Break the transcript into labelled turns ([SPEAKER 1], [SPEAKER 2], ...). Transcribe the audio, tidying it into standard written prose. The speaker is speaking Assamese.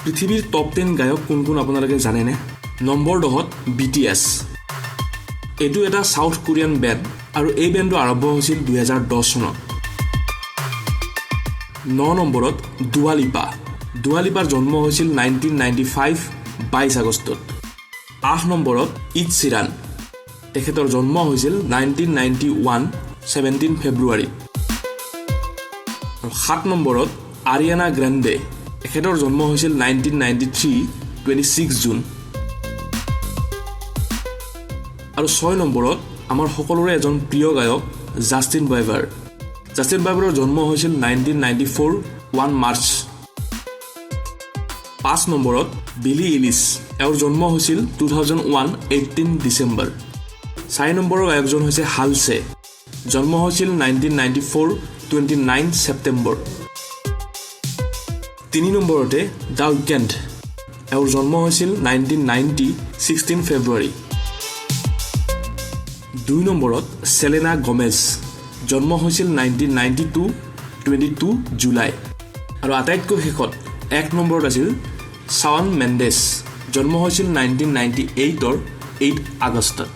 [SPEAKER 1] পৃথিৱীৰ টপ 10 গায়ক কোন কোন আপোনালোকে জানেনে? নম্বৰ 10ত BTS। এইটো এটা সাউথ কোৰিয়ান বেণ্ড আৰু এই বেণ্ডটো আৰম্ভ হৈছিল 2010 চনত। 9 নম্বৰত দুৱা লিপা। দুৱা লিপাৰ জন্ম হৈছিল 1995 22 আগষ্টত। 8 নম্বৰত sheeran। তেখেতৰ জন্ম হৈছিল 1991 17 ফেব্ৰুৱাৰী। 7 নম্বৰত আৰিয়ানা গ্ৰেণ্ডে। তেখেতৰ জন্ম হৈছিল 1993 26 জুন। আৰু 6 নম্বৰত আমাৰ সকলোৰে এজন প্ৰিয় গায়ক জাষ্টিন বাইবাৰ। জাষ্টিন বাইবাৰৰ জন্ম হৈছিল 1994 1 মাৰ্চ। 5 নম্বৰত বিলি ইলিছ। এওঁৰ জন্ম হৈছিল 2001 18 ডিচেম্বৰ। 4 নম্বৰৰ গায়কজন হৈছে হালছে। জন্ম হৈছিল 1994 29 ছেপ্টেম্বৰ। 3 নম্বৰতে দ্য উইকেণ্ড। এওঁৰ জন্ম হৈছিল 1990 16 ফেব্ৰুৱাৰী। 2 নম্বৰত চেলেনা গমেজ। জন্ম হৈছিল 1992 22 জুলাই। আৰু আটাইতকৈ শেষত 1 নম্বৰত আছিল শাওন মেণ্ডেছ। জন্ম হৈছিল 1998 8 আগষ্টত।